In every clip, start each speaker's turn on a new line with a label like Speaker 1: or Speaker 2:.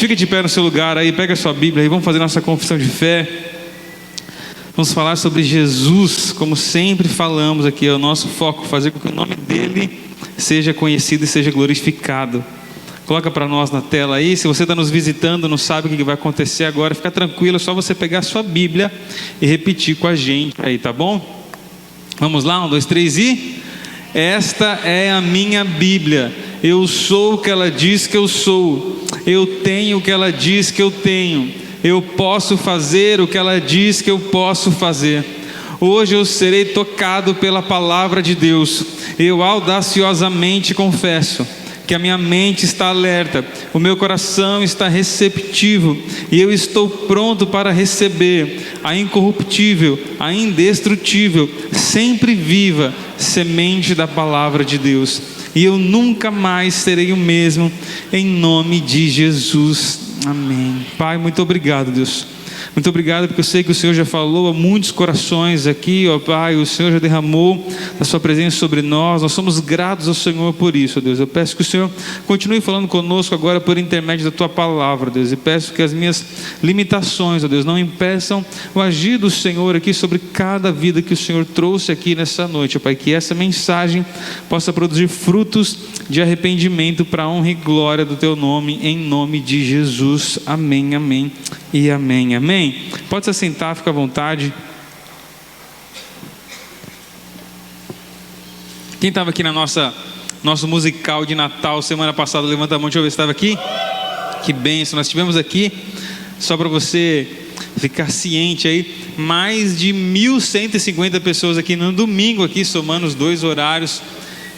Speaker 1: fica de pé no seu lugar aí, pega a sua Bíblia e vamos fazer nossa confissão de fé. Vamos falar sobre Jesus, como sempre falamos aqui, é o nosso foco, fazer com que o nome dele seja conhecido e seja glorificado. Coloca para nós na tela aí. Se você está nos visitando, não sabe o que vai acontecer agora, fica tranquilo, é só você pegar a sua Bíblia e repetir com a gente aí, tá bom? Vamos lá, 1, 2, 3 e... Esta é a minha Bíblia. Eu sou o que ela diz que eu sou. Eu tenho o que ela diz que eu tenho. Eu posso fazer o que ela diz que eu posso fazer. Hoje eu serei tocado pela palavra de Deus. Eu audaciosamente confesso que a minha mente está alerta, o meu coração está receptivo e eu estou pronto para receber a incorruptível, a indestrutível, sempre viva semente da palavra de Deus. E eu nunca mais serei o mesmo, em nome de Jesus. Amém. Pai, muito obrigado, Deus. Muito obrigado, porque eu sei que o Senhor já falou a muitos corações aqui, ó Pai. O Senhor já derramou a sua presença sobre nós. Nós somos gratos ao Senhor por isso, ó Deus. Eu peço que o Senhor continue falando conosco agora por intermédio da tua palavra, Deus. E peço que as minhas limitações, ó Deus, não impeçam o agir do Senhor aqui sobre cada vida que o Senhor trouxe aqui nessa noite, ó Pai. Que essa mensagem possa produzir frutos de arrependimento para a honra e glória do teu nome, em nome de Jesus. Amém, amém e amém, amém. Pode se assentar, fica à vontade. Quem estava aqui na nosso musical de Natal semana passada, levanta a mão, deixa eu ver se estava aqui. Que bênção, nós tivemos aqui, só para você ficar ciente aí, mais de 1.150 pessoas aqui no domingo, aqui somando os 2 horários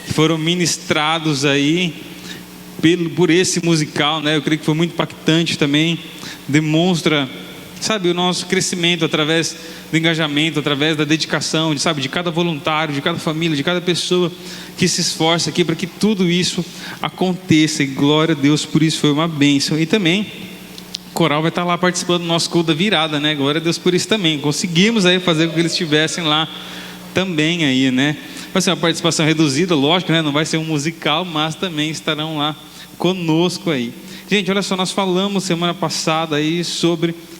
Speaker 1: que foram ministrados aí por esse musical, né? Eu creio que foi muito impactante também, demonstra, sabe, o nosso crescimento através do engajamento, através da dedicação, de cada voluntário, de cada família, de cada pessoa que se esforça aqui para que tudo isso aconteça, e glória a Deus por isso, foi uma bênção. E também o coral vai estar lá participando do nosso culto da virada, né? Glória a Deus por isso também, conseguimos aí fazer com que eles estivessem lá também aí, né? Vai ser uma participação reduzida, lógico, né? Não vai ser um musical, mas também estarão lá conosco aí. Gente, olha só, nós falamos semana passada aí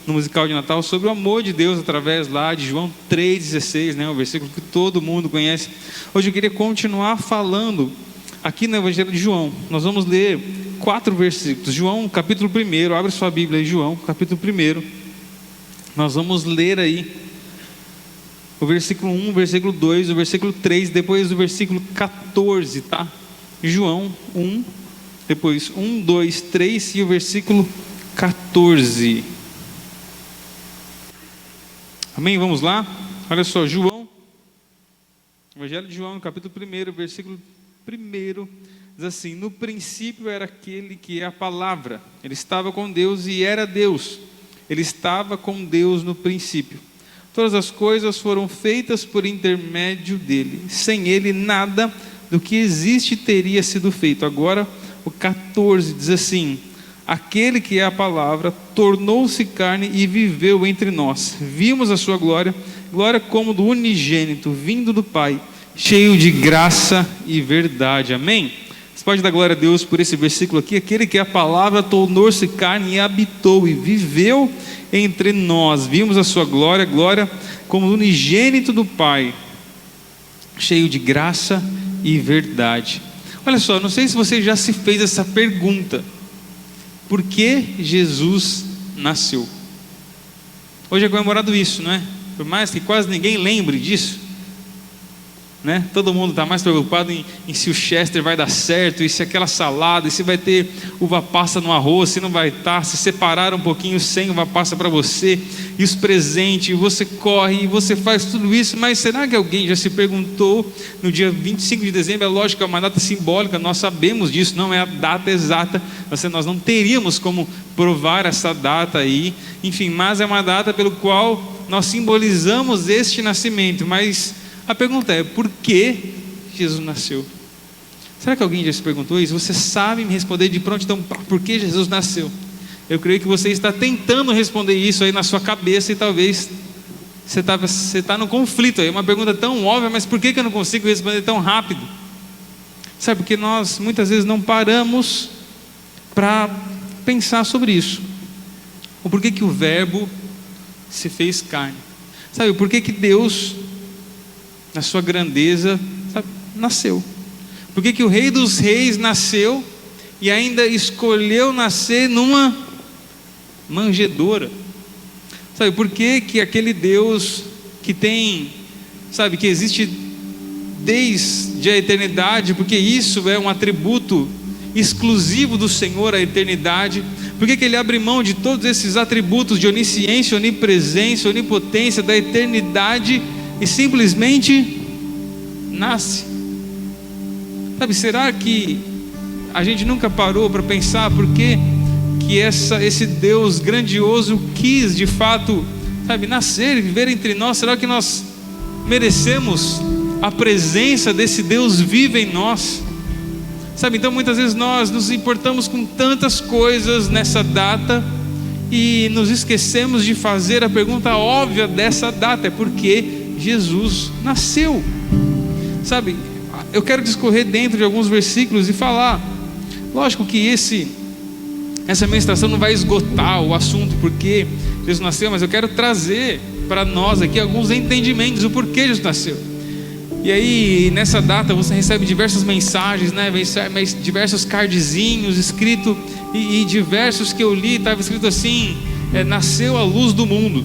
Speaker 1: no musical de Natal, sobre o amor de Deus através lá de João 3,16, né? O versículo que todo mundo conhece. Hoje eu queria continuar falando aqui no Evangelho de João. Nós vamos ler 4 versículos. João, capítulo 1, abre sua Bíblia aí, João, capítulo 1. Nós vamos ler aí o versículo 1, o versículo 2, o versículo 3, depois o versículo 14, tá? João 1, depois 1, 2, 3 e o versículo 14. Amém? Vamos lá? Olha só, João, Evangelho de João, capítulo 1, versículo 1, diz assim: no princípio era aquele que é a palavra, ele estava com Deus e era Deus, ele estava com Deus no princípio. Todas as coisas foram feitas por intermédio dele, sem ele nada do que existe teria sido feito. Agora o 14 diz assim: aquele que é a palavra tornou-se carne e viveu entre nós. Vimos a sua glória, glória como do unigênito, vindo do Pai, cheio de graça e verdade. Amém? Você pode dar glória a Deus por esse versículo aqui. Aquele que é a palavra tornou-se carne e habitou e viveu entre nós. Vimos a sua glória, glória como do unigênito do Pai, cheio de graça e verdade. Olha só, não sei se você já se fez essa pergunta: por que Jesus nasceu? Hoje é comemorado isso, não é? Por mais que quase ninguém lembre disso, né? Todo mundo está mais preocupado em se o Chester vai dar certo, e se aquela salada, e se vai ter uva passa no arroz, se não vai estar, se separar um pouquinho sem uva passa para você, e os presentes, e você corre, e você faz tudo isso. Mas será que alguém já se perguntou no dia 25 de dezembro? É lógico que é uma data simbólica, nós sabemos disso, não é a data exata, nós não teríamos como provar essa data aí, enfim, mas é uma data pelo qual nós simbolizamos este nascimento. Mas a pergunta é: por que Jesus nasceu? Será que alguém já se perguntou isso? Você sabe me responder de pronto? Então, por que Jesus nasceu? Eu creio que você está tentando responder isso aí na sua cabeça, e talvez você está no conflito aí. É uma pergunta tão óbvia, mas por que eu não consigo responder tão rápido? Sabe, porque nós muitas vezes não paramos para pensar sobre isso. O porquê que o Verbo se fez carne. Sabe, o porquê que Deus, na sua grandeza, sabe, nasceu. Por que o Rei dos Reis nasceu e ainda escolheu nascer numa manjedoura? Sabe, por que aquele Deus que tem, sabe, que existe desde a eternidade, porque isso é um atributo exclusivo do Senhor, a eternidade, por que Ele abre mão de todos esses atributos de onisciência, onipresença, onipotência da eternidade e simplesmente nasce? Sabe, será que a gente nunca parou para pensar por que esse Deus grandioso quis de fato, sabe, nascer e viver entre nós? Será que nós merecemos a presença desse Deus vivo em nós? Sabe, então muitas vezes nós nos importamos com tantas coisas nessa data e nos esquecemos de fazer a pergunta óbvia dessa data: é porque Jesus nasceu. Sabe, eu quero discorrer dentro de alguns versículos e falar, lógico que essa ministração não vai esgotar o assunto porque Jesus nasceu, mas eu quero trazer para nós aqui alguns entendimentos do porquê Jesus nasceu. E aí nessa data você recebe diversas mensagens, né? Diversos cardzinhos escritos, e diversos que eu li, estava escrito assim: nasceu a luz do mundo.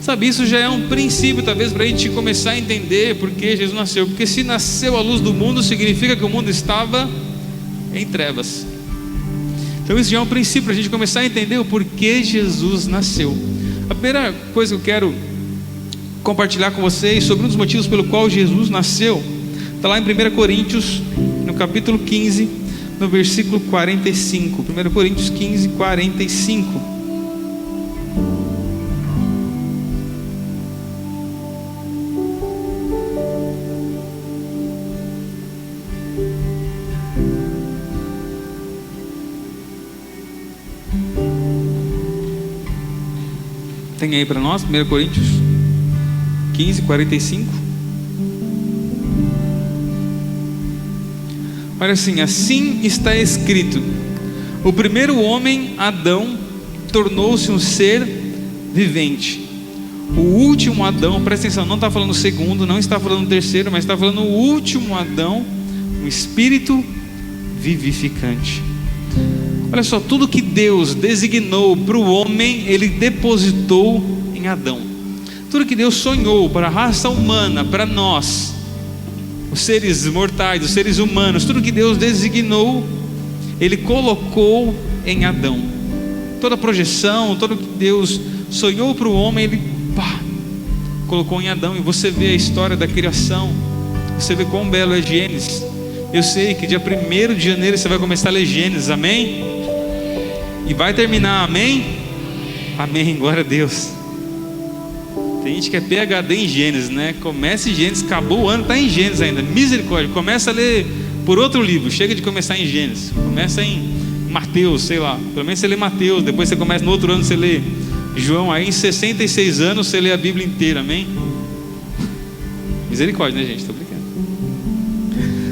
Speaker 1: Sabe, isso já é um princípio talvez para a gente começar a entender por que Jesus nasceu. Porque se nasceu a luz do mundo, significa que o mundo estava em trevas. Então isso já é um princípio para a gente começar a entender o porquê Jesus nasceu. A primeira coisa que eu quero compartilhar com vocês sobre um dos motivos pelo qual Jesus nasceu está lá em 1 Coríntios, no capítulo 15, no versículo 45. 1 Coríntios 15, 45. Tem aí para nós, 1 Coríntios 15, 45. Olha assim: assim está escrito: o primeiro homem, Adão, tornou-se um ser vivente. O último Adão, presta atenção, não está falando o segundo, não está falando o terceiro, mas está falando o último Adão, um espírito vivificante. Olha só, tudo que Deus designou para o homem, Ele depositou em Adão. Tudo que Deus sonhou para a raça humana, para nós, os seres mortais, os seres humanos, tudo que Deus designou, Ele colocou em Adão. Toda a projeção, tudo que Deus sonhou para o homem, Ele colocou em Adão. E você vê a história da criação, você vê quão belo é Gênesis. Eu sei que dia 1º de janeiro você vai começar a ler Gênesis, amém? E vai terminar, amém? Amém, glória a Deus. Tem gente que é PhD em Gênesis, né? Começa em Gênesis, acabou o ano, está em Gênesis ainda. Misericórdia, começa a ler por outro livro. Chega de começar em Gênesis, começa em Mateus, sei lá. Pelo menos você lê Mateus, depois você começa no outro ano, você lê João. Aí em 66 anos você lê a Bíblia inteira, amém? Misericórdia, né, gente? Estou brincando.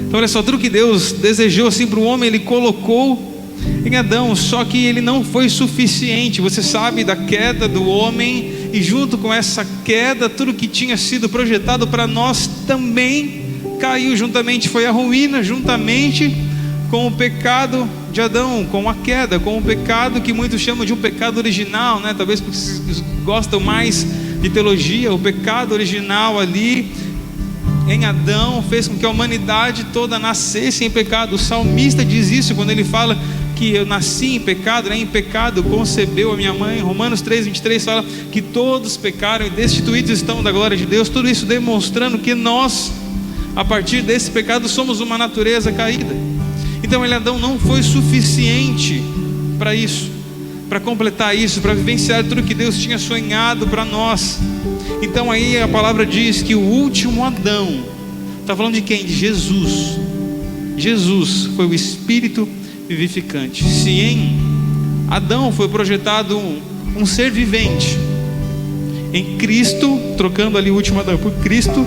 Speaker 1: Então olha só, tudo que Deus desejou assim para o homem, Ele colocou em Adão. Só que ele não foi suficiente. Você sabe da queda do homem, e junto com essa queda, tudo que tinha sido projetado para nós também caiu juntamente. Foi a ruína juntamente com o pecado de Adão, com a queda, com o pecado que muitos chamam de um pecado original, né? Talvez porque vocês gostam mais de teologia. O pecado original ali em Adão fez com que a humanidade toda nascesse em pecado. O salmista diz isso quando ele fala que eu nasci em pecado, né? Em pecado concebeu a minha mãe. Romanos 3:23 fala que todos pecaram e destituídos estão da glória de Deus. Tudo isso demonstrando que nós, a partir desse pecado, somos uma natureza caída. Então Adão não foi suficiente para isso, para completar isso, para vivenciar tudo que Deus tinha sonhado para nós. Então aí a palavra diz que o último Adão, está falando de quem? De Jesus. Jesus foi o Espírito vivificante. Se em Adão foi projetado um ser vivente, em Cristo, trocando ali o último Adão por Cristo,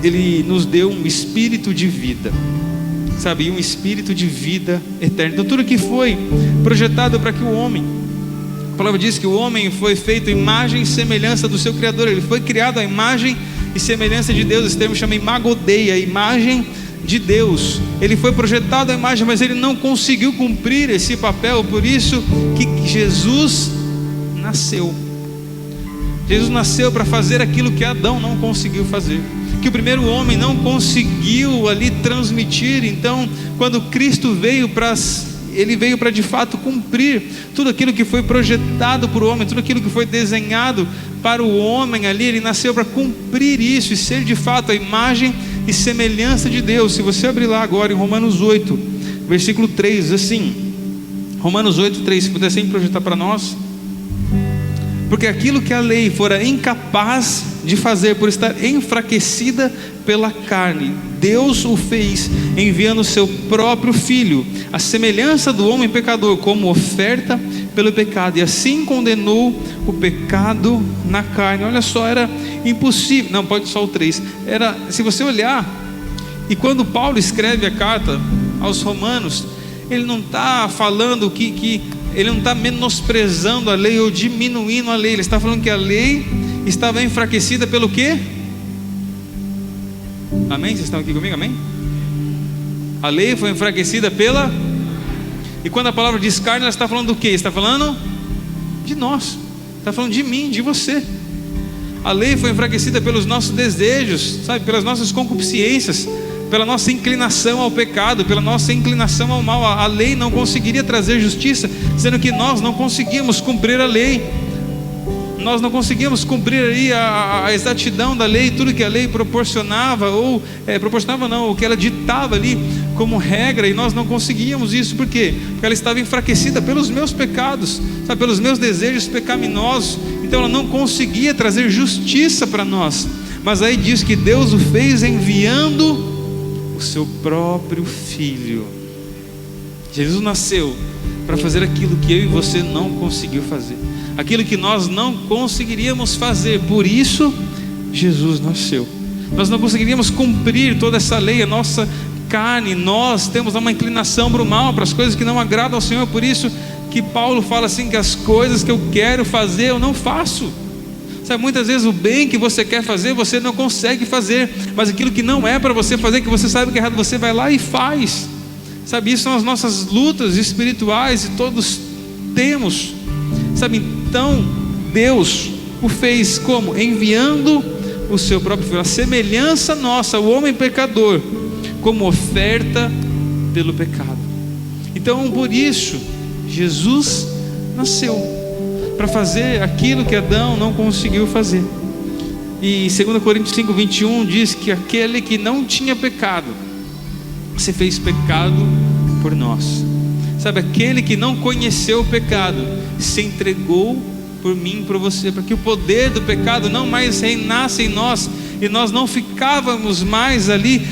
Speaker 1: Ele nos deu um espírito de vida. sabe, e um espírito de vida eterna. Então tudo que foi projetado para que o homem, a palavra diz que o homem foi feito imagem e semelhança do seu Criador, ele foi criado à imagem e semelhança de Deus. Esse termo chama imagodeia, imagem de Deus. Ele foi projetado à imagem, mas ele não conseguiu cumprir esse papel. Por isso que Jesus nasceu. Jesus nasceu para fazer aquilo que Adão não conseguiu fazer, que o primeiro homem não conseguiu ali transmitir. Então, quando Cristo veio ele veio para de fato cumprir tudo aquilo que foi projetado por o homem, tudo aquilo que foi desenhado para o homem ali. Ele nasceu para cumprir isso e ser de fato a imagem e semelhança de Deus. Se você abrir lá agora em Romanos 8, versículo 3, assim, Romanos 8, 3, se puder sempre projetar para nós. Porque aquilo que a lei fora incapaz de fazer, por estar enfraquecida pela carne, Deus o fez, enviando o seu próprio Filho, a semelhança do homem pecador, como oferta pelo pecado, e assim condenou o pecado na carne. Olha só, era impossível, não, pode só o 3, se você olhar, e quando Paulo escreve a carta aos Romanos, ele não está falando que ele não está menosprezando a lei ou diminuindo a lei. Ele está falando que a lei estava enfraquecida pelo quê? Amém? Vocês estão aqui comigo? Amém? A lei foi enfraquecida pela... E quando a palavra diz carne, ela está falando do quê? Está falando de nós, está falando de mim, de você. A lei foi enfraquecida pelos nossos desejos, sabe? Pelas nossas concupiscências, pela nossa inclinação ao pecado, pela nossa inclinação ao mal. A lei não conseguiria trazer justiça, sendo que nós não conseguimos cumprir a lei. Nós não conseguimos cumprir aí a exatidão da lei, tudo que a lei proporcionava, o que ela ditava ali como regra, e nós não conseguíamos isso. Por quê? Porque ela estava enfraquecida pelos meus pecados, sabe? Pelos meus desejos pecaminosos. Então ela não conseguia trazer justiça para nós. Mas aí diz que Deus o fez enviando o seu próprio Filho. Jesus nasceu para fazer aquilo que eu e você não conseguiu fazer, aquilo que nós não conseguiríamos fazer. Por isso Jesus nasceu. Nós não conseguiríamos cumprir toda essa lei. A nossa carne, nós temos uma inclinação para o mal, para as coisas que não agradam ao Senhor. Por isso que Paulo fala assim, que as coisas que eu quero fazer eu não faço. Sabe, muitas vezes o bem que você quer fazer, você não consegue fazer, mas aquilo que não é para você fazer, que você sabe que é errado, você vai lá e faz. Sabe, isso são as nossas lutas espirituais, e todos temos. Sabe, então Deus o fez como? Enviando o seu próprio Filho, a semelhança nossa, o homem pecador, como oferta pelo pecado. Então por isso Jesus nasceu, para fazer aquilo que Adão não conseguiu fazer. E 2 Coríntios 5, 21 diz que aquele que não tinha pecado se fez pecado por nós. Sabe, aquele que não conheceu o pecado se entregou por mim e por você, para que o poder do pecado não mais reinasse em nós, e nós não ficávamos mais ali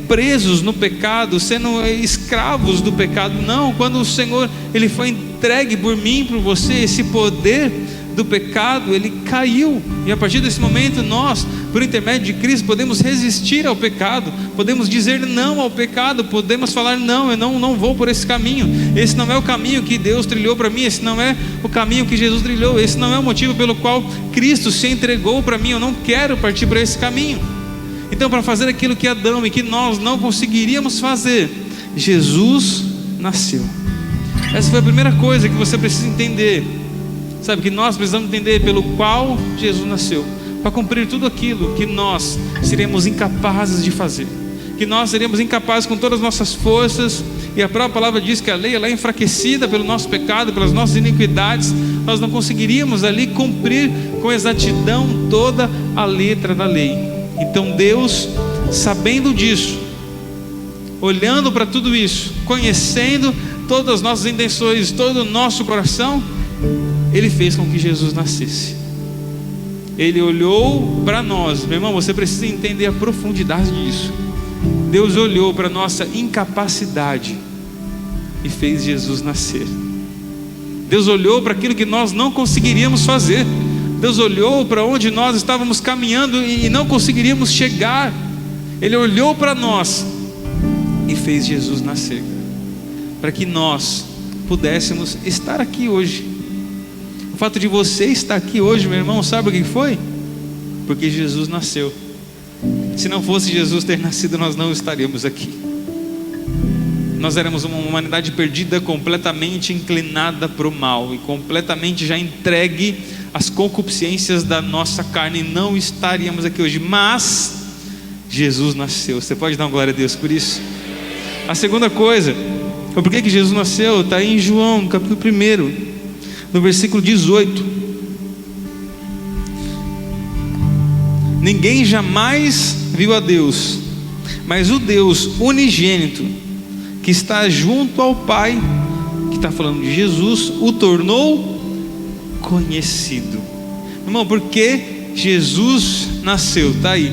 Speaker 1: presos no pecado, sendo escravos do pecado. Não, quando o Senhor ele foi entregue por mim e por você, esse poder do pecado ele caiu, e a partir desse momento nós, por intermédio de Cristo, podemos resistir ao pecado, podemos dizer não ao pecado, podemos falar não, eu não vou por esse caminho, esse não é o caminho que Deus trilhou para mim, esse não é o caminho que Jesus trilhou, esse não é o motivo pelo qual Cristo se entregou para mim, eu não quero partir por esse caminho. Então, para fazer aquilo que Adão e que nós não conseguiríamos fazer, Jesus nasceu. Essa foi a primeira coisa que você precisa entender. Sabe, que nós precisamos entender pelo qual Jesus nasceu, para cumprir tudo aquilo que nós seremos incapazes de fazer, que nós seremos incapazes com todas as nossas forças. E a própria palavra diz que a lei ela é enfraquecida pelo nosso pecado, pelas nossas iniquidades. Nós não conseguiríamos ali cumprir com exatidão toda a letra da lei. Então Deus, sabendo disso, olhando para tudo isso, conhecendo todas as nossas intenções, todo o nosso coração, Ele fez com que Jesus nascesse. Ele olhou para nós. Meu irmão, você precisa entender a profundidade disso. Deus olhou para a nossa incapacidade e fez Jesus nascer. Deus olhou para aquilo que nós não conseguiríamos fazer. Deus olhou para onde nós estávamos caminhando e não conseguiríamos chegar. Ele olhou para nós e fez Jesus nascer, para que nós pudéssemos estar aqui hoje. O fato de você estar aqui hoje, meu irmão, sabe o que foi? Porque Jesus nasceu. Se não fosse Jesus ter nascido, nós não estaríamos aqui. Nós éramos uma humanidade perdida, completamente inclinada para o mal e completamente já entregue às concupiscências da nossa carne, e não estaríamos aqui hoje. Mas Jesus nasceu. Você pode dar uma glória a Deus por isso? A segunda coisa, por que Jesus nasceu? Está em João, no capítulo 1, no versículo 18. Ninguém jamais viu a Deus, mas o Deus unigênito, que está junto ao Pai, que está falando de Jesus, o tornou conhecido. Irmão, porque Jesus nasceu? Está aí,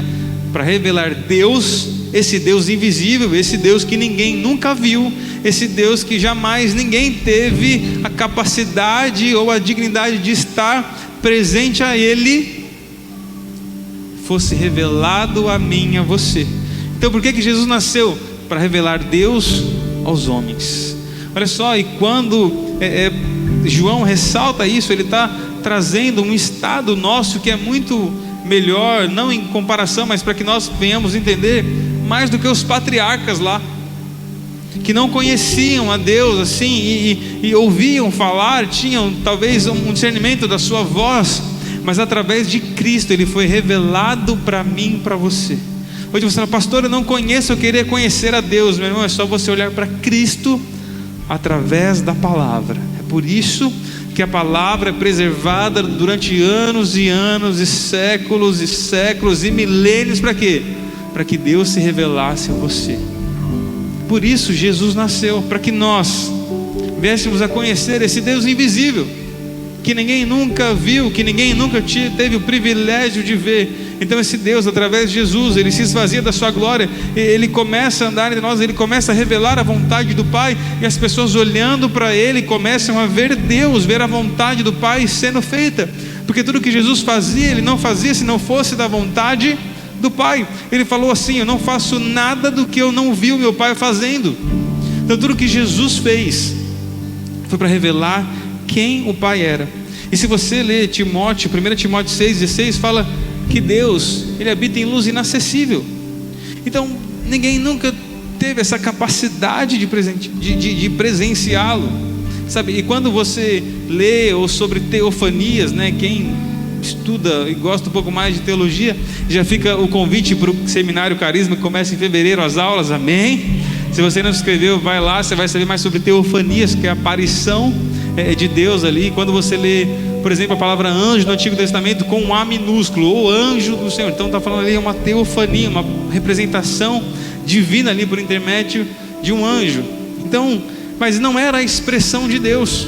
Speaker 1: para revelar Deus, esse Deus invisível, esse Deus que ninguém nunca viu, esse Deus que jamais ninguém teve a capacidade ou a dignidade de estar presente a Ele, fosse revelado a mim e a você. Então por que Jesus nasceu? Para revelar Deus aos homens. Olha só, e quando João ressalta isso, ele está trazendo um estado nosso que é muito melhor, não em comparação, mas para que nós venhamos entender mais do que os patriarcas lá, que não conheciam a Deus assim, e ouviam falar, tinham talvez um discernimento da sua voz, mas através de Cristo ele foi revelado para mim e para você. Hoje você fala, pastor, eu não conheço, eu queria conhecer a Deus. Meu irmão, é só você olhar para Cristo através da palavra. É por isso que a palavra é preservada durante anos e anos, e séculos e milênios. Para quê? Para que Deus se revelasse a você. Por isso Jesus nasceu, para que nós viéssemos a conhecer esse Deus invisível, que ninguém nunca viu, que ninguém nunca teve o privilégio de ver. Então esse Deus, através de Jesus, ele se esvazia da sua glória, ele começa a andar entre nós, ele começa a revelar a vontade do Pai, e as pessoas olhando para ele começam a ver Deus, ver a vontade do Pai sendo feita, porque tudo que Jesus fazia, ele não fazia se não fosse da vontade do Pai. Ele falou assim: eu não faço nada do que eu não vi o meu Pai fazendo. Então tudo que Jesus fez foi para revelar quem o Pai era. E se você ler Timóteo, 1 Timóteo 6,16, fala que Deus, ele habita em luz inacessível. Então ninguém nunca teve essa capacidade de presenciá-lo, sabe? E quando você lê ou sobre teofanias, né, quem estuda e gosta um pouco mais de teologia, já fica o convite para o Seminário Carisma, que começa em fevereiro as aulas, amém? Se você não se inscreveu, vai lá, você vai saber mais sobre teofanias, que é a aparição de Deus ali. Quando você lê, por exemplo, a palavra anjo no Antigo Testamento com um A minúsculo, ou anjo do Senhor, então está falando ali uma teofania, uma representação divina ali por intermédio de um anjo. Então, mas não era a expressão de Deus,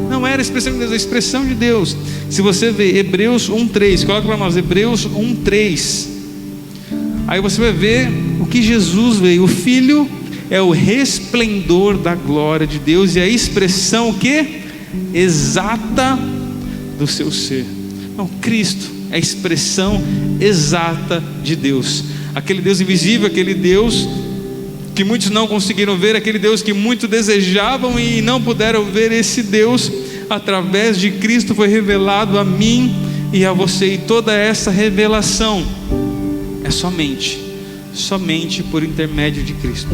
Speaker 1: não era a expressão de Deus. A expressão de Deus, se você ver Hebreus 1:3, coloca para nós Hebreus 1:3, aí você vai ver o que Jesus veio. O Filho é o resplendor da glória de Deus e a expressão, o que? Exata do seu ser. Não, Cristo é a expressão exata de Deus, aquele Deus invisível, aquele Deus que muitos não conseguiram ver, aquele Deus que muitos desejavam e não puderam ver. Esse Deus, através de Cristo, foi revelado a mim e a você, e toda essa revelação é somente por intermédio de Cristo.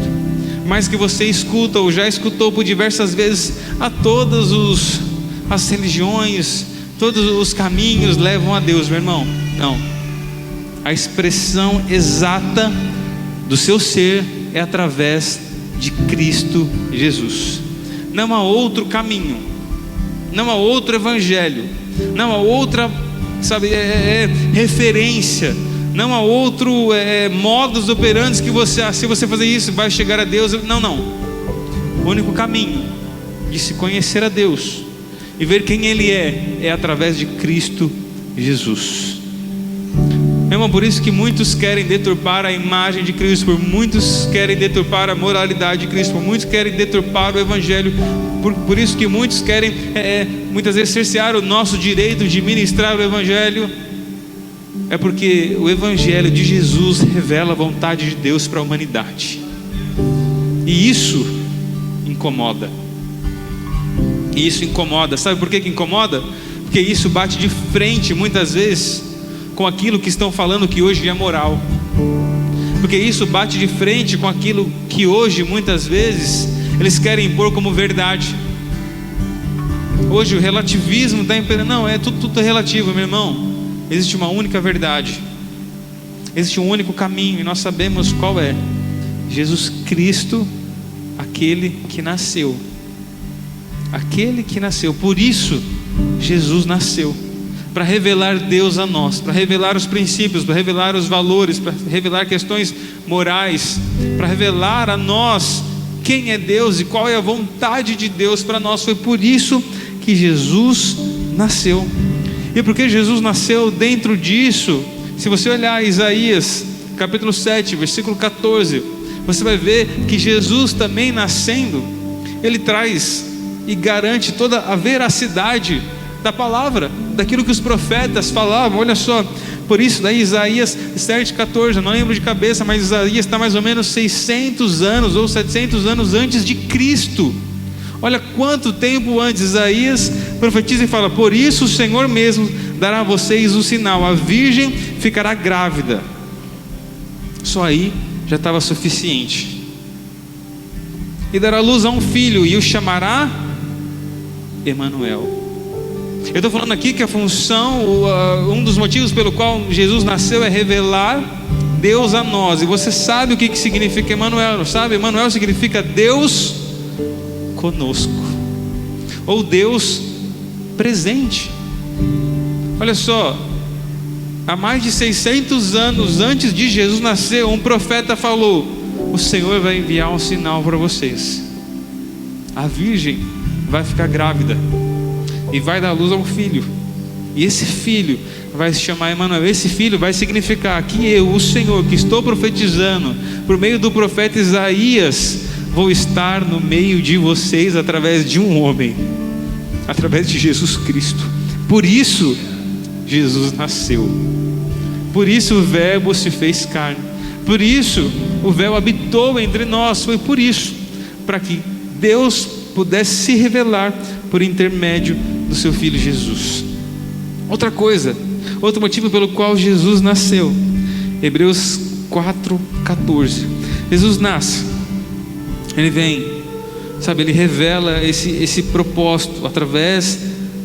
Speaker 1: Mas que você escuta ou já escutou por diversas vezes, a todas as religiões, todos os caminhos levam a Deus, meu irmão. Não, a expressão exata do seu ser é através de Cristo Jesus. Não há outro caminho, não há outro evangelho, não há outra, sabe, referência, não há outro modus operandi que você, se você fazer isso, vai chegar a Deus. Não. O único caminho de se conhecer a Deus e ver quem Ele é através de Cristo Jesus. Meu irmão, por isso que muitos querem deturpar a imagem de Cristo, por muitos querem deturpar a moralidade de Cristo, por muitos querem deturpar o Evangelho, por isso que muitos querem muitas vezes cercear o nosso direito de ministrar o Evangelho. É porque o Evangelho de Jesus revela a vontade de Deus para a humanidade. E isso incomoda. E isso incomoda. Sabe por que incomoda? Porque isso bate de frente muitas vezes com aquilo que estão falando que hoje é moral. Porque isso bate de frente com aquilo que hoje muitas vezes eles querem impor como verdade. Hoje o relativismo está imperando. Não, tudo é relativo, meu irmão. Existe uma única verdade, existe um único caminho, e nós sabemos qual é: Jesus Cristo, aquele que nasceu. Aquele que nasceu. Por isso Jesus nasceu, para revelar Deus a nós, para revelar os princípios, para revelar os valores, para revelar questões morais, para revelar a nós quem é Deus e qual é a vontade de Deus para nós. Foi por isso que Jesus nasceu. E porque Jesus nasceu, dentro disso, se você olhar Isaías capítulo 7, versículo 14, você vai ver que Jesus também nascendo, ele traz e garante toda a veracidade da palavra, daquilo que os profetas falavam. Olha só, por isso daí Isaías 7,14, eu não lembro de cabeça, mas Isaías está mais ou menos 600 anos ou 700 anos antes de Cristo. Olha quanto tempo antes. Isaías profetiza e fala: por isso o Senhor mesmo dará a vocês um sinal, a virgem ficará grávida. Só aí já estava suficiente. E dará luz a um filho, e o chamará Emanuel. Eu estou falando aqui que a função, um dos motivos pelo qual Jesus nasceu é revelar Deus a nós. E você sabe o que significa Emanuel, não sabe? Emanuel significa Deus conosco, ou Deus presente. Olha só, há mais de 600 anos antes de Jesus nascer, um profeta falou: o Senhor vai enviar um sinal para vocês. A virgem vai ficar grávida e vai dar luz a um filho, e esse filho vai se chamar Emanuel. Esse filho vai significar que eu, o Senhor, que estou profetizando por meio do profeta Isaías, vou estar no meio de vocês através de um homem, através de Jesus Cristo. Por isso Jesus nasceu, por isso o Verbo se fez carne, por isso o véu habitou entre nós. Foi por isso, para que Deus pudesse se revelar por intermédio do seu Filho Jesus. Outra coisa, outro motivo pelo qual Jesus nasceu, Hebreus 4,14. Jesus nasce, ele vem, sabe, ele revela esse propósito através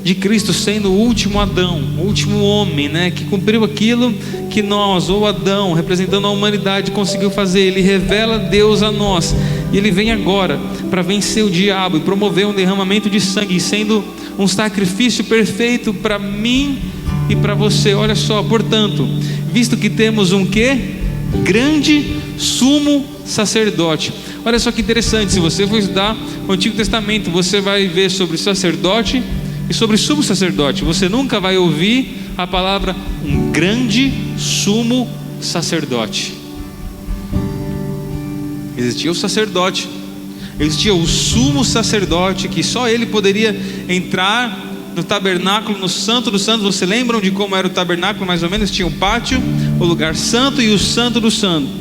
Speaker 1: de Cristo sendo o último Adão, o último homem, né, que cumpriu aquilo que nós, ou Adão, representando a humanidade, conseguiu fazer. Ele revela Deus a nós, e ele vem agora para vencer o diabo e promover um derramamento de sangue, sendo um sacrifício perfeito para mim e para você. Olha só, portanto, visto que temos um grande sumo sacerdote. Olha só que interessante, se você for estudar o Antigo Testamento, você vai ver sobre sacerdote e sobre sumo sacerdote. Você nunca vai ouvir a palavra um grande sumo sacerdote. Existia o sacerdote, existia o sumo sacerdote, que só ele poderia entrar no tabernáculo, no Santo dos Santos. Você lembram de como era o tabernáculo? Mais ou menos tinha um pátio, o lugar santo e o Santo do Santo.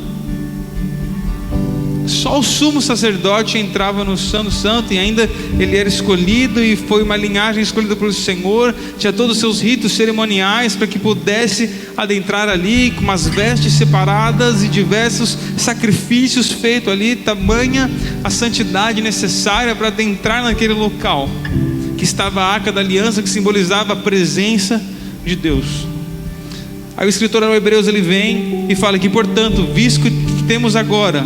Speaker 1: Só o sumo sacerdote entrava no Santo Santo, e ainda ele era escolhido, e foi uma linhagem escolhida pelo Senhor. Tinha todos os seus ritos cerimoniais para que pudesse adentrar ali, com umas vestes separadas e diversos sacrifícios feitos ali. Tamanha a santidade necessária para adentrar naquele local, que estava a Arca da Aliança, que simbolizava a presença de Deus. Aí o escritor aos Hebreus, ele vem e fala que, portanto, visto que temos agora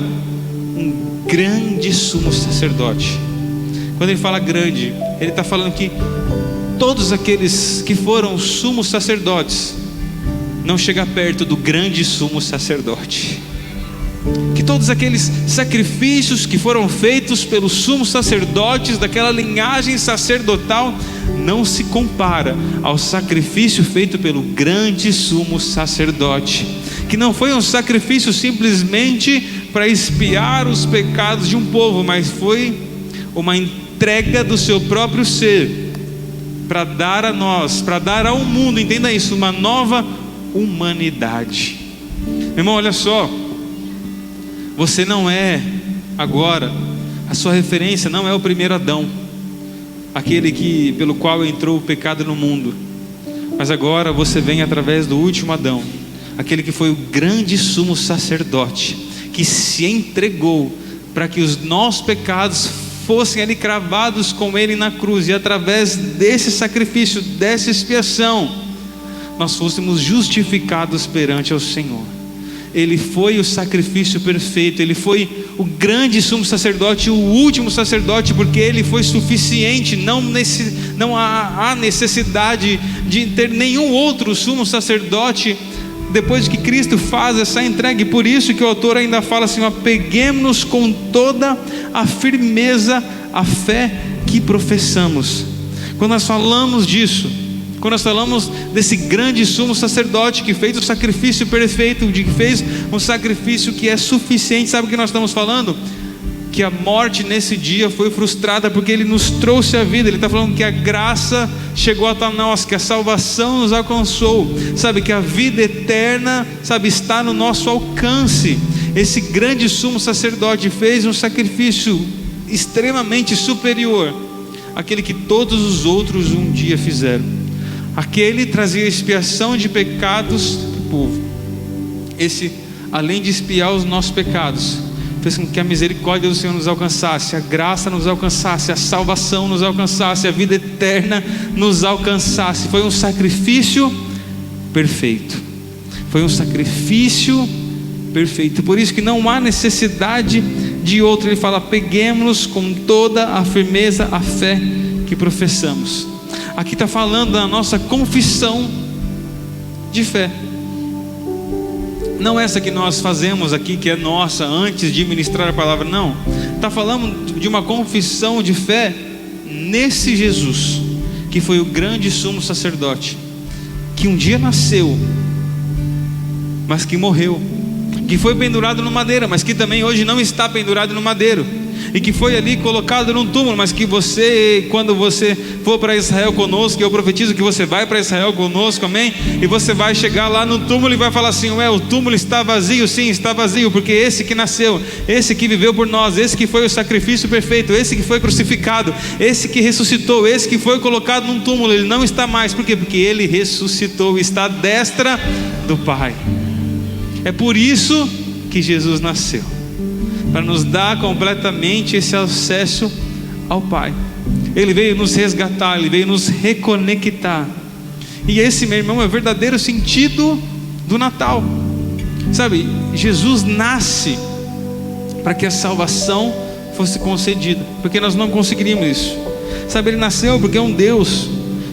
Speaker 1: um grande sumo sacerdote. Quando ele fala grande, ele está falando que todos aqueles que foram sumos sacerdotes não chegam perto do grande sumo sacerdote. Que todos aqueles sacrifícios que foram feitos pelos sumos sacerdotes daquela linhagem sacerdotal não se compara ao sacrifício feito pelo grande sumo sacerdote, que não foi um sacrifício simplesmente para expiar os pecados de um povo, mas foi uma entrega do seu próprio ser, para dar a nós, para dar ao mundo, entenda isso, uma nova humanidade. Meu irmão, olha só, você não é Agora, a sua referência não é o primeiro Adão, aquele pelo qual entrou o pecado no mundo, mas agora você vem através do último Adão, aquele que foi o grande sumo sacerdote, que se entregou para que os nossos pecados fossem ali cravados com ele na cruz, e através desse sacrifício, dessa expiação, nós fôssemos justificados perante ao Senhor. Ele foi o sacrifício perfeito, ele foi o grande sumo sacerdote, o último sacerdote, porque ele foi suficiente. Não há necessidade de ter nenhum outro sumo sacerdote depois que Cristo faz essa entrega. E por isso que o autor ainda fala assim: apeguemo-nos com toda a firmeza a fé que professamos. Quando nós falamos disso, quando nós falamos desse grande sumo sacerdote que fez o sacrifício perfeito, que fez um sacrifício que é suficiente, sabe o que nós estamos falando? Que a morte nesse dia foi frustrada, porque ele nos trouxe a vida. Ele está falando que a graça chegou até nós, que a salvação nos alcançou, sabe, que a vida eterna, sabe, está no nosso alcance. Esse grande sumo sacerdote fez um sacrifício extremamente superior àquele que todos os outros um dia fizeram. Aquele trazia expiação de pecados para o povo. Esse, além de expiar os nossos pecados, fez com que a misericórdia do Senhor nos alcançasse, a graça nos alcançasse, a salvação nos alcançasse, a vida eterna nos alcançasse. Foi um sacrifício perfeito. Foi um sacrifício perfeito. Por isso que não há necessidade de outro. Ele fala: peguemos-nos com toda a firmeza a fé que professamos. Aqui está falando da nossa confissão de fé. Não essa que nós fazemos aqui, que é nossa antes de ministrar a palavra, não. Está falando de uma confissão de fé nesse Jesus, que foi o grande sumo sacerdote, que um dia nasceu, mas que morreu, que foi pendurado no madeiro, mas que também hoje não está pendurado no madeiro, e que foi ali colocado num túmulo, mas que você, quando você for para Israel conosco, eu profetizo que você vai para Israel conosco, amém? E você vai chegar lá no túmulo e vai falar assim: ué, o túmulo está vazio. Sim, está vazio, porque esse que nasceu, esse que viveu por nós, esse que foi o sacrifício perfeito, esse que foi crucificado, esse que ressuscitou, esse que foi colocado num túmulo, ele não está mais. Por quê? Porque ele ressuscitou, está à destra do Pai. É por isso que Jesus nasceu, para nos dar completamente esse acesso ao Pai. Ele veio nos resgatar, ele veio nos reconectar. E esse, meu irmão, é o verdadeiro sentido do Natal. Sabe, Jesus nasce para que a salvação fosse concedida, porque nós não conseguiríamos isso. Sabe, ele nasceu porque um Deus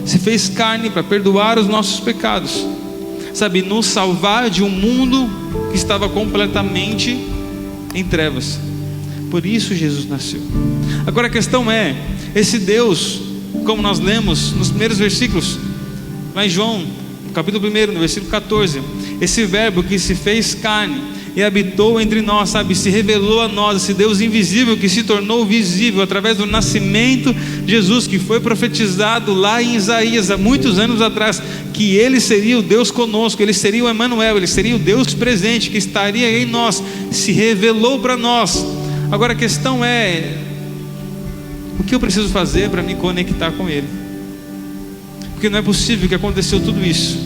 Speaker 1: se fez carne para perdoar os nossos pecados, sabe, nos salvar de um mundo que estava completamente em trevas. Por isso Jesus nasceu. Agora a questão é, esse Deus, como nós lemos nos primeiros versículos, lá em João, no capítulo 1, no versículo 14, esse verbo que se fez carne e habitou entre nós, sabe, se revelou a nós, esse Deus invisível que se tornou visível através do nascimento de Jesus, que foi profetizado lá em Isaías há muitos anos atrás, que ele seria o Deus conosco, ele seria o Emanuel, ele seria o Deus presente que estaria em nós, se revelou para nós. Agora a questão é, o que eu preciso fazer para me conectar com ele? Porque não é possível que aconteceu tudo isso,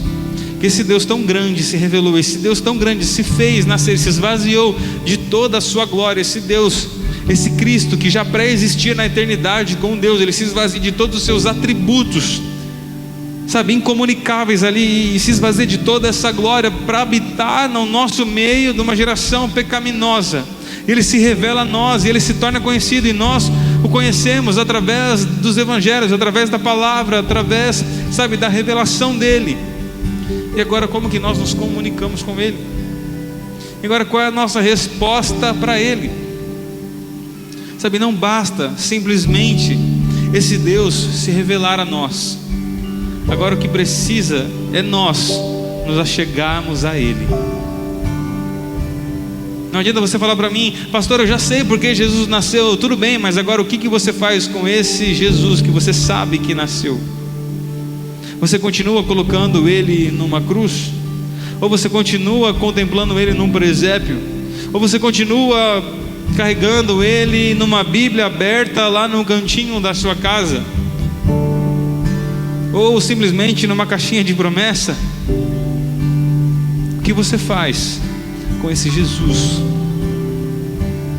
Speaker 1: que esse Deus tão grande se revelou, esse Deus tão grande se fez nascer, se esvaziou de toda a sua glória, esse Deus, esse Cristo que já pré-existia na eternidade com Deus, ele se esvazia de todos os seus atributos, sabe, incomunicáveis ali, e se esvazia de toda essa glória para habitar no nosso meio de uma geração pecaminosa. Ele se revela a nós e ele se torna conhecido, e nós o conhecemos através dos evangelhos, através da palavra, através, sabe, da revelação dele. E agora, como que nós nos comunicamos com ele? E agora, qual é a nossa resposta para ele? Sabe, não basta simplesmente esse Deus se revelar a nós. Agora o que precisa é nós nos achegarmos a ele. Não adianta você falar para mim: pastor, eu já sei porque Jesus nasceu. Tudo bem, mas agora o que você faz com esse Jesus que você sabe que nasceu? Você continua colocando ele numa cruz? Ou você continua contemplando ele num presépio? Ou você continua carregando ele numa Bíblia aberta lá no cantinho da sua casa, ou simplesmente numa caixinha de promessa? O que você faz com esse Jesus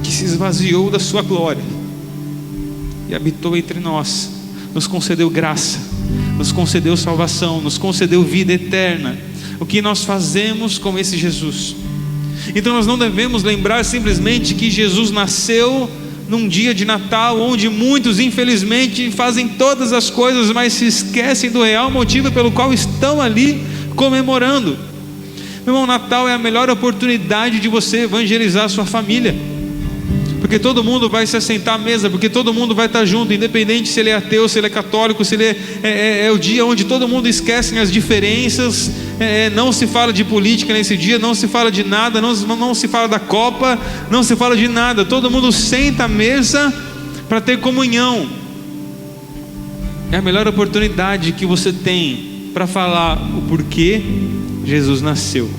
Speaker 1: que se esvaziou da sua glória e habitou entre nós, nos concedeu graça, nos concedeu salvação, nos concedeu vida eterna? O que nós fazemos com esse Jesus? Então nós não devemos lembrar simplesmente que Jesus nasceu num dia de Natal, onde muitos infelizmente fazem todas as coisas, mas se esquecem do real motivo pelo qual estão ali comemorando. Meu irmão, Natal é a melhor oportunidade de você evangelizar a sua família, porque todo mundo vai se assentar à mesa, porque todo mundo vai estar junto, independente se ele é ateu, se ele é católico, se ele é o dia onde todo mundo esquece as diferenças, não se fala de política nesse dia, não se fala de nada, não se fala da Copa, não se fala de nada, todo mundo senta à mesa para ter comunhão. É a melhor oportunidade que você tem para falar o porquê Jesus nasceu.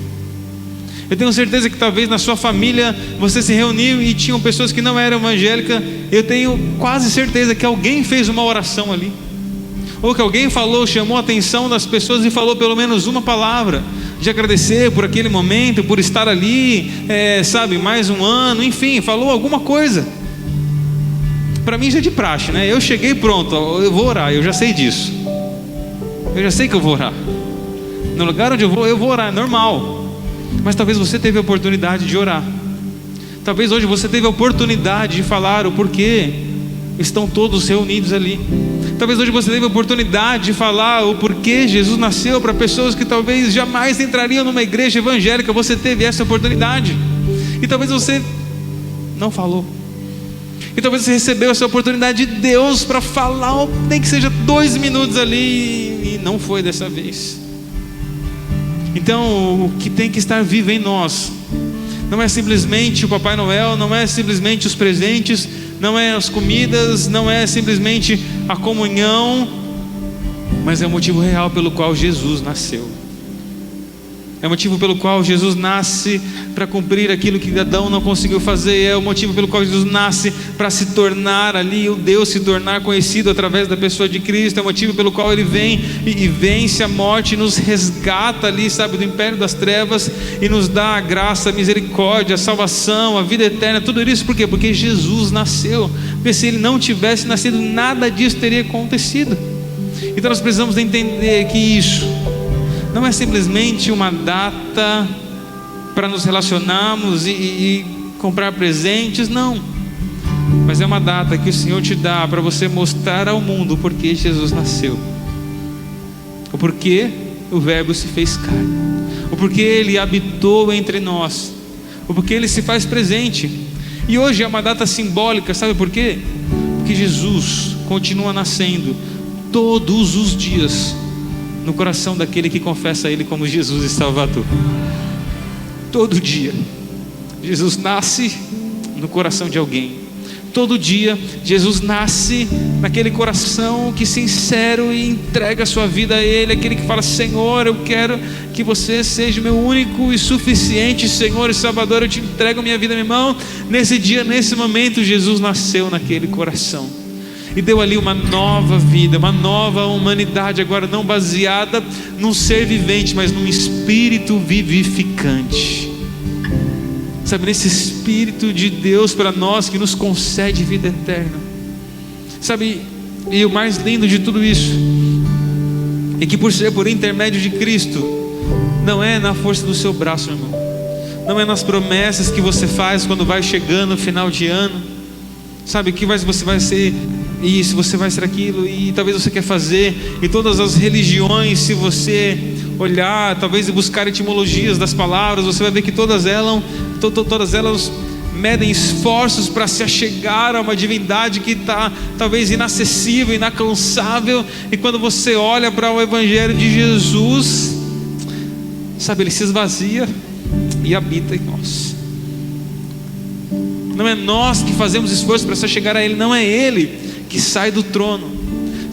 Speaker 1: Eu tenho certeza que talvez na sua família você se reuniu e tinham pessoas que não eram evangélicas. Eu tenho quase certeza que alguém fez uma oração ali, ou que alguém falou, chamou a atenção das pessoas e falou pelo menos uma palavra de agradecer por aquele momento, por estar ali, mais um ano, enfim, falou alguma coisa. Para mim já é de praxe, né? Eu cheguei pronto, eu vou orar, eu já sei disso, eu já sei que eu vou orar. No lugar onde eu vou orar, é normal. Mas talvez você teve a oportunidade de orar. Talvez hoje você teve a oportunidade de falar o porquê estão todos reunidos ali. Talvez hoje você teve a oportunidade de falar o porquê Jesus nasceu para pessoas que talvez jamais entrariam numa igreja evangélica. Você teve essa oportunidade, e talvez você não falou. E talvez você recebeu essa oportunidade de Deus para falar, nem que seja 2 minutos ali, e não foi dessa vez. Então o que tem que estar vivo em nós não é simplesmente o Papai Noel, não é simplesmente os presentes, não é as comidas, não é simplesmente a comunhão, mas é o motivo real pelo qual Jesus nasceu. É o motivo pelo qual Jesus nasce para cumprir aquilo que Adão não conseguiu fazer. É o motivo pelo qual Jesus nasce para se tornar ali o Deus, se tornar conhecido através da pessoa de Cristo. É o motivo pelo qual Ele vem e vence a morte, nos resgata ali, do império das trevas, e nos dá a graça, a misericórdia, a salvação, a vida eterna. Tudo isso por quê? Porque Jesus nasceu. Porque se Ele não tivesse nascido, nada disso teria acontecido. Então nós precisamos entender que isso não é simplesmente uma data para nos relacionarmos e comprar presentes, não. Mas é uma data que o Senhor te dá para você mostrar ao mundo o porquê Jesus nasceu, o porquê o Verbo se fez carne, o porquê Ele habitou entre nós, o porquê Ele se faz presente. E hoje é uma data simbólica, sabe por quê? Porque Jesus continua nascendo todos os dias no coração daquele que confessa Ele como Jesus e Salvador. Todo dia Jesus nasce no coração de alguém. Todo dia Jesus nasce naquele coração que sincero e entrega a sua vida a Ele. Aquele que fala: Senhor, eu quero que você seja o meu único e suficiente Senhor e Salvador. Eu te entrego minha vida, meu irmão. Nesse dia, nesse momento, Jesus nasceu naquele coração e deu ali uma nova vida, uma nova humanidade, agora não baseada num ser vivente, mas num espírito vivificante. Nesse Espírito de Deus para nós, que nos concede vida eterna. E o mais lindo de tudo isso é que, por ser por intermédio de Cristo, não é na força do seu braço, irmão, não é nas promessas que você faz quando vai chegando no final de ano, que você vai ser isso, você vai ser aquilo, e talvez você quer fazer. E todas as religiões, se você olhar, talvez, e buscar etimologias das palavras, você vai ver que todas elas medem esforços para se achegar a uma divindade que está talvez inacessível, inalcançável. E quando você olha para o Evangelho de Jesus, Ele se esvazia e habita em nós. Não é nós que fazemos esforço para se chegar a Ele, não é Ele que sai do trono,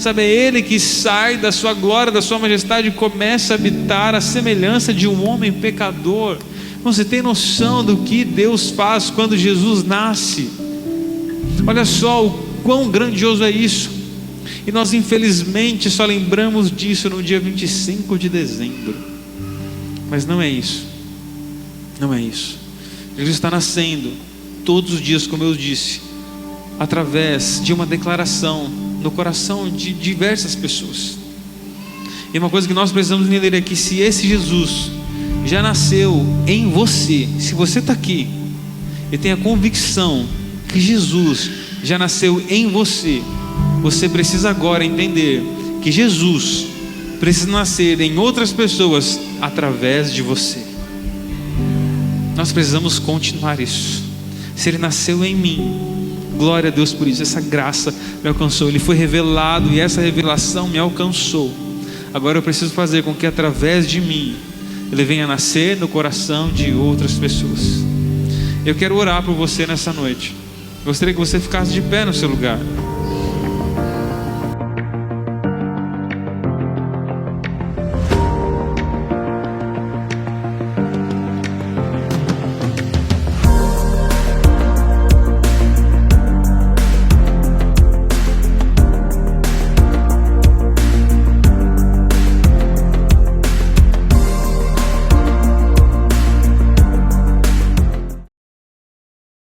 Speaker 1: é Ele que sai da sua glória, da sua majestade, e começa a habitar a semelhança de um homem pecador, Você tem noção do que Deus faz quando Jesus nasce? Olha só o quão grandioso é isso. E nós infelizmente só lembramos disso no dia 25 de dezembro. Mas não é isso. Não é isso. Jesus está nascendo todos os dias, como eu disse, através de uma declaração no coração de diversas pessoas. E uma coisa que nós precisamos entender é que se esse Jesus já nasceu em você, se você está aqui e tem a convicção que Jesus já nasceu em você, você precisa agora entender que Jesus precisa nascer em outras pessoas através de você. Nós precisamos continuar isso. Se Ele nasceu em mim, glória a Deus por isso. Essa graça me alcançou, Ele foi revelado e essa revelação me alcançou. Agora eu preciso fazer com que através de mim Ele venha nascer no coração de outras pessoas. Eu quero orar por você nessa noite. Gostaria que você ficasse de pé no seu lugar.